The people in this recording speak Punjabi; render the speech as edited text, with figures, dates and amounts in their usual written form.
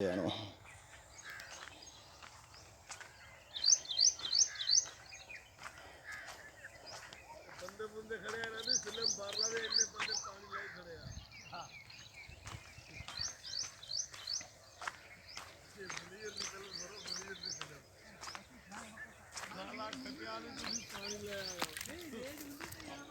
ਨੂੰ ਬੰਦੇ ਬੰਦੇ ਖੜੇ ਆ ਨਾ ਫਿਲਮ ਬਾਰਲਾ ਦੇ ਇੰਨੇ ਬੰਦੇ ਪਾਣੀ ਲਈ ਖੜੇ ਆ ਇਹ ਬਲੀਰ ਦੀ ਫਿਲਮ ਭਰੋ ਬਲੀਰ ਦੀ ਫਿਲਮ ਸਾਲਾ ਖੱਟਿਆ ਨੂੰ ਤੁਸੀਂ ਪਾਣੀ ਲੈ ਆਓ ਨਹੀਂ ਰੇਡ ਹੁੰਦੀ ਤੇ ਯਾਰ